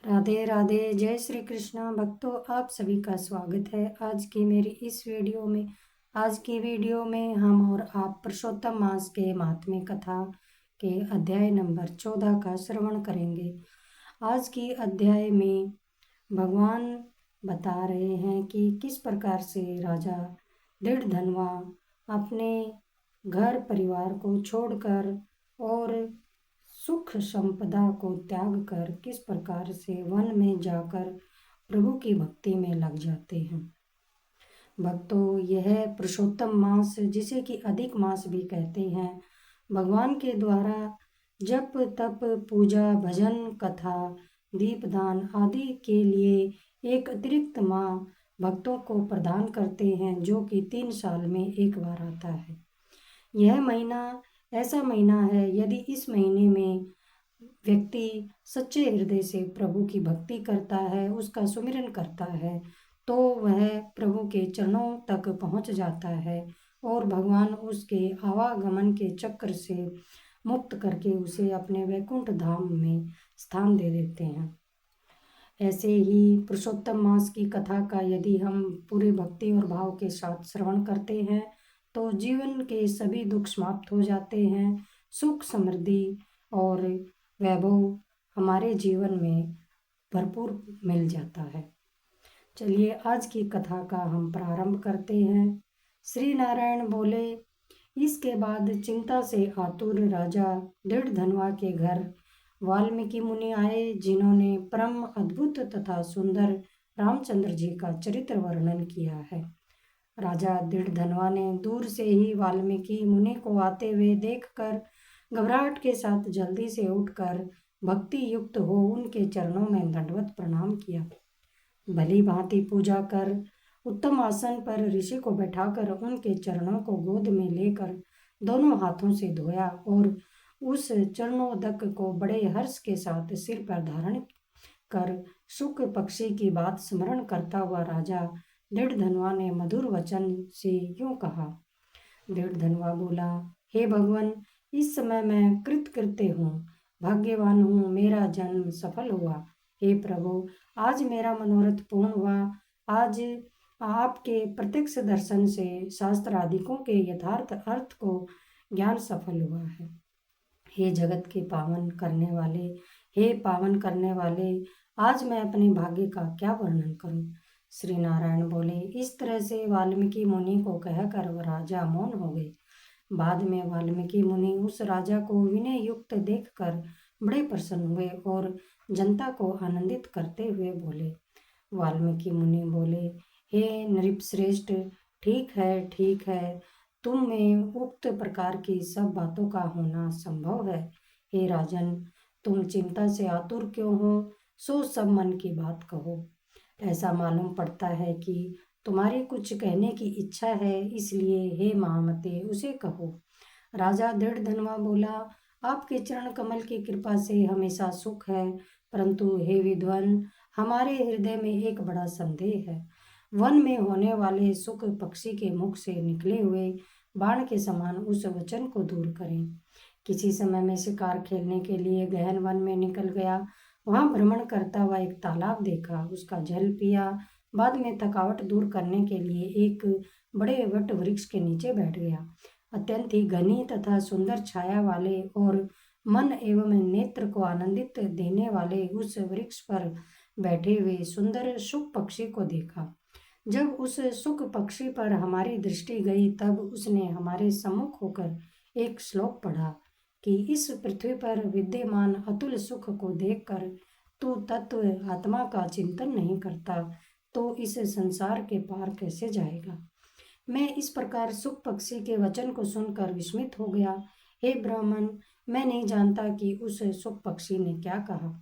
राधे राधे। जय श्री कृष्ण भक्तों, आप सभी का स्वागत है आज की मेरी इस वीडियो में। आज की वीडियो में हम और आप पुरुषोत्तम मास के महात्म्य कथा के अध्याय नंबर 14 का श्रवण करेंगे। आज की अध्याय में भगवान बता रहे हैं कि किस प्रकार से राजा दृढ़धनवा अपने घर परिवार को छोड़कर और सुख संपदा को त्याग कर किस प्रकार से वन में जाकर प्रभु की भक्ति में लग जाते हैं। भक्तों, यह पुरुषोत्तम मास, जिसे कि अधिक मास भी कहते हैं, भगवान के द्वारा जप तप पूजा भजन कथा दीपदान आदि के लिए एक अतिरिक्त माह भक्तों को प्रदान करते हैं, जो कि 3 साल में एक बार आता है। यह महीना ऐसा महीना है, यदि इस महीने में व्यक्ति सच्चे हृदय से प्रभु की भक्ति करता है, उसका सुमिरन करता है, तो वह प्रभु के चरणों तक पहुंच जाता है और भगवान उसके आवागमन के चक्र से मुक्त करके उसे अपने वैकुंठ धाम में स्थान दे देते हैं। ऐसे ही पुरुषोत्तम मास की कथा का यदि हम पूरे भक्ति और भाव के साथ श्रवण करते हैं तो जीवन के सभी दुख समाप्त हो जाते हैं, सुख समृद्धि और वैभव हमारे जीवन में भरपूर मिल जाता है। चलिए आज की कथा का हम प्रारंभ करते हैं। श्री नारायण बोले, इसके बाद चिंता से आतुर राजा दृढ़धनवा के घर वाल्मीकि मुनि आए, जिन्होंने परम अद्भुत तथा सुंदर रामचंद्र जी का चरित्र वर्णन किया है। राजा दृढ़धनवा ने दूर से ही वाल्मीकि मुनि को आते हुए देखकर घबराहट के साथ जल्दी से उठकर भक्ति युक्त हो उनके चरणों में दंडवत प्रणाम किया। भली भांति पूजा कर उत्तम आसन पर ऋषि को बैठाकर उनके चरणों को गोद में लेकर दोनों हाथों से धोया और उस चरणोदक को बड़े हर्ष के साथ सिर पर धारण कर शुक पक्षी की बात स्मरण करता हुआ राजा दृढ़धनवा ने मधुर वचन से यूं कहा। दृढ़धनवा बोला, हे भगवान, इस समय मैं कृतकृत्य हूँ, भाग्यवान हूँ, मेरा जन्म सफल हुआ। हे प्रभु, आज मेरा मनोरथ पूर्ण हुआ। आज आपके प्रत्यक्ष दर्शन से शास्त्रादिकों के यथार्थ अर्थ को ज्ञान सफल हुआ है। हे जगत के पावन करने वाले, हे पावन करने वाले, आज मैं अपने भाग्य का क्या वर्णन करूं। श्री नारायण बोले। इस तरह से वाल्मीकि मुनि को कहकर वह राजा मौन हो गए। बाद में वाल्मीकि मुनि उस राजा को विनय युक्त देखकर बड़े प्रसन्न हुए और जनता को आनंदित करते हुए बोले। वाल्मीकि मुनि बोले, हे नृपश्रेष्ठ, ठीक है, तुम में उक्त प्रकार की सब बातों का होना संभव है। हे राजन, तुम चिंता से आतुर क्यों हो, सो सब मन की बात कहो। ऐसा मालूम पड़ता है कि तुम्हारी कुछ कहने की इच्छा है, इसलिए हे महामते उसे कहो। राजा दृढ़धनवा बोला, आपके चरण कमल की कृपा से हमेशा सुख है, परंतु हे विद्वान, हमारे हृदय में एक बड़ा संदेह है। वन में होने वाले सुख पक्षी के मुख से निकले हुए बाण के समान उस वचन को दूर करें। किसी समय में शिकार खेलने के लिए गहन वन में निकल गया। वहां भ्रमण करता हुआ एक तालाब देखा, उसका जल पिया। बाद में थकावट दूर करने के लिए एक बड़े वट वृक्ष के नीचे बैठ गया। अत्यंत ही घनी तथा सुंदर छाया वाले और मन एवं नेत्र को आनंदित देने वाले उस वृक्ष पर बैठे हुए सुंदर शुक पक्षी को देखा। जब उस शुक पक्षी पर हमारी दृष्टि गई, तब उसने हमारे सम्मुख होकर एक श्लोक पढ़ा कि इस पृथ्वी पर विद्यमान अतुल सुख को देखकर तू तत्व आत्मा का चिंतन नहीं करता, तो इस संसार के पार कैसे जाएगा। मैं इस प्रकार सुख पक्षी के वचन को सुनकर विस्मित हो गया। हे ब्राह्मण, मैं नहीं जानता कि उस सुख पक्षी ने क्या कहा।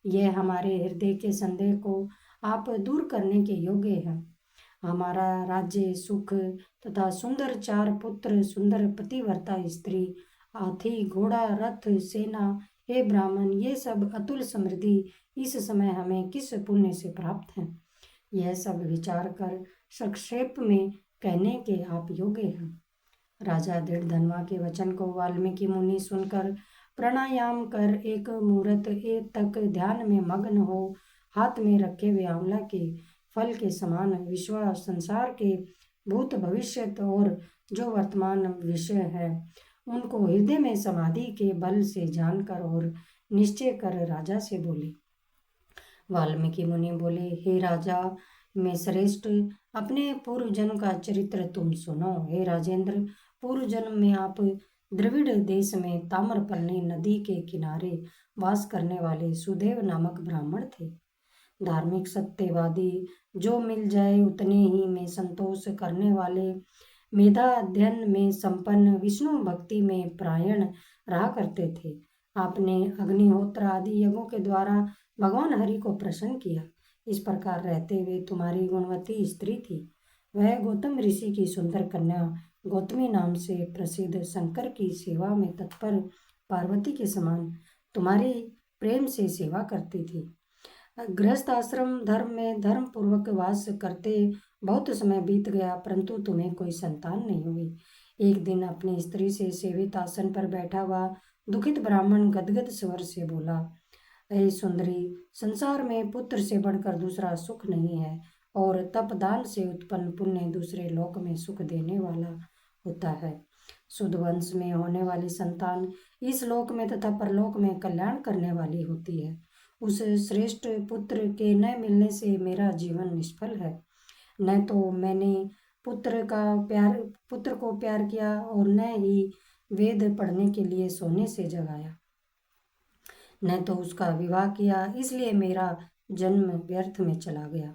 यह हमारे हृदय के संदेह को आप दूर करने के योग्य है। हमारा राज्य सुख तथा सुंदर 4 पुत्र, सुंदर पतिव्रता स्त्री, हाथी घोड़ा रथ सेना, हे ब्राह्मण, ये सब अतुल समृद्धि इस समय हमें किस पुण्य से प्राप्त है। यह सब विचार कर संक्षेप में कहने के आप योग्य हैं। राजा दृढ़धनवा के वचन को वाल्मीकि मुनि सुनकर प्राणायाम कर एक मुहूर्त एक तक ध्यान में मग्न हो, हाथ में रखे हुए आंवला के फल के समान विश्व संसार के भूत भविष्य और जो वर्तमान विषय है उनको हृदय में समाधि के बल से जानकर और निश्चय कर राजा से बोले। वाल्मीकि मुनि बोले, हे राजा, मैं श्रेष्ठ, अपने पूर्व जन्म का चरित्र तुम सुनो। हे राजेंद्र, पूर्व जन्म में आप द्रविड़ देश में ताम्रपर्णी नदी के किनारे वास करने वाले सुदेव नामक ब्राह्मण थे। धार्मिक सत्यवादी, जो मिल जाए उतने ही में संतोष करने वाले, मेधा अध्ययन में संपन्न, विष्णु भक्ति में परायण रहा करते थे। आपने अग्निहोत्र आदि यज्ञों के द्वारा भगवान हरि को प्रसन्न किया। इस प्रकार रहते हुए तुम्हारी गुणवती स्त्री थी। वह गौतम ऋषि की सुंदर कन्या गौतमी नाम से प्रसिद्ध शंकर की सेवा में तत्पर पार्वती के समान तुम्हारी प्रेम से सेवा करती थी। गृहस्थ आश्रम धर्म में धर्म पूर्वक वास करते बहुत समय बीत गया, परंतु तुम्हें कोई संतान नहीं हुई। एक दिन अपनी स्त्री से सेवित आसन पर बैठा हुआ दुखित ब्राह्मण गदगद स्वर से बोला, ऐ सुंदरी, संसार में पुत्र से बढ़कर दूसरा सुख नहीं है और तपदान से उत्पन्न पुण्य दूसरे लोक में सुख देने वाला होता है। शुद्ध वंश में होने वाली संतान इस लोक में तथा परलोक में कल्याण करने वाली होती है। उस श्रेष्ठ पुत्र के न मिलने से मेरा जीवन निष्फल है। न तो मैंने पुत्र को प्यार किया और न ही वेद पढ़ने के लिए सोने से जगाया, न तो उसका विवाह किया, इसलिए मेरा जन्म व्यर्थ में चला गया।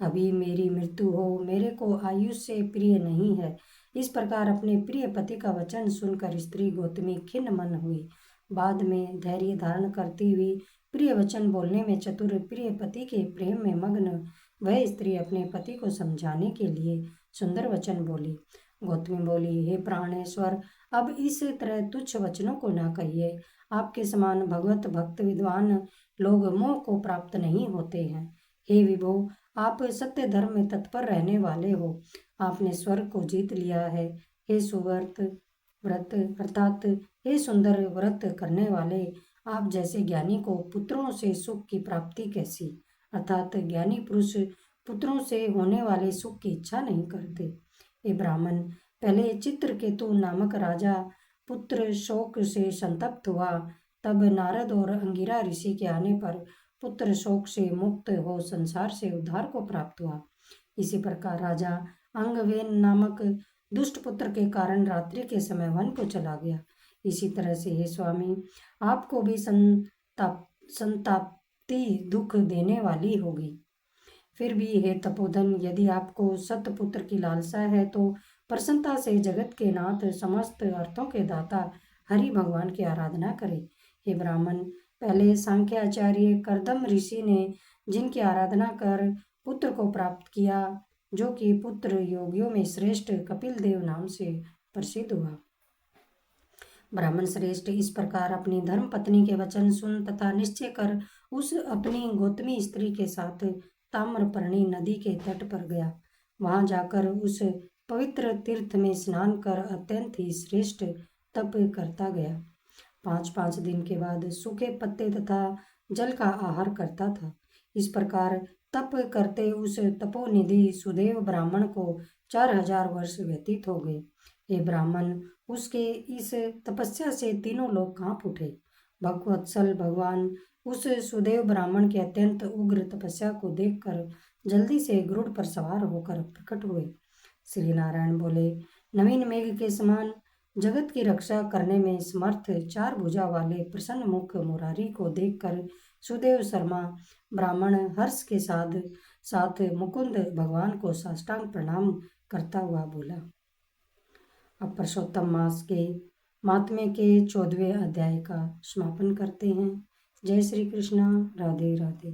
अभी मेरी मृत्यु हो, मेरे को आयुष से प्रिय नहीं है। इस प्रकार अपने प्रिय पति का वचन सुनकर स्त्री गौतमी खिन्न मन हुई। बाद में धैर्य धारण करती हुई, प्रिय वचन बोलने में चतुर, प्रिय पति के प्रेम में मग्न वह स्त्री अपने पति को समझाने के लिए सुंदर वचन बोली। गौतमी बोली, हे प्राणेश्वर, अब इस तरह तुच्छ वचनों को ना कहिए। आपके समान भगवत भक्त विद्वान लोग मोह को प्राप्त नहीं होते हैं। हे विभो, आप सत्य धर्म में तत्पर रहने वाले हो। आपने स्वर्ग को जीत लिया है। हे सुव्रत व्रत अर्थात हे सुंदर व्रत करने वाले, आप जैसे ज्ञानी को पुत्रों से सुख की प्राप्ति कैसी, अर्थात ज्ञानी पुरुष पुत्रों से होने वाले सुख की इच्छा नहीं करते। हे ब्राह्मण, पहले चित्रकेतु नामक राजा पुत्र शोक से संतप्त हुआ, तब नारद और अंगिरा ऋषि के आने पर पुत्र शोक से मुक्त हो संसार से उद्धार को प्राप्त हुआ। इसी प्रकार राजा अंगवेन नामक दुष्ट पुत्र के कारण रात्रि के समय वन को चला गया। इसी तरह से हे स्वामी, आपको भी संताप्ति दुख देने वाली होगी। फिर भी हे तपोधन, यदि आपको सतपुत्र की लालसा है तो प्रसन्नता से जगत के नाथ समस्त अर्थों के दाता हरि भगवान की आराधना करें। हे ब्राह्मण, पहले सांख्याचार्य करदम ऋषि ने जिनकी आराधना कर पुत्र को प्राप्त किया, जो कि पुत्र योगियों में श्रेष्ठ कपिल देव नाम से प्रसिद्ध हुआ। ब्राह्मण श्रेष्ठ इस प्रकार अपनी धर्म पत्नी के वचन सुन तथा निश्चय कर उस अपनी गौतमी स्त्री के साथ ताम्रपर्णी नदी के तट पर गया। वहां जाकर उस पवित्र तीर्थ में स्नान कर अत्यंत ही श्रेष्ठ तप करता गया। 5-5 दिन के बाद सूखे पत्ते तथा जल का आहार करता था। इस प्रकार तप करते उस तपोनिधि सुदेव ब्राह्मण को 4000 वर्ष व्यतीत हो गए। हे ब्राह्मण, उसके इस तपस्या से तीनों लोग कांप उठे। भगवत्सल भगवान उस सुदेव ब्राह्मण के अत्यंत उग्र तपस्या को देखकर जल्दी से गरुड़ पर सवार होकर प्रकट हुए। श्री नारायण बोले, नवीन मेघ के समान जगत की रक्षा करने में समर्थ 4 भुजा वाले प्रसन्न मुख मुरारी को देखकर सुदेव शर्मा ब्राह्मण हर्ष के साथ मुकुंद भगवान को साष्टांग प्रणाम करता हुआ बोला। अब पुरुषोत्तम मास के महात्म्य के 14वें अध्याय का समापन करते हैं। जय श्री कृष्ण। राधे राधे।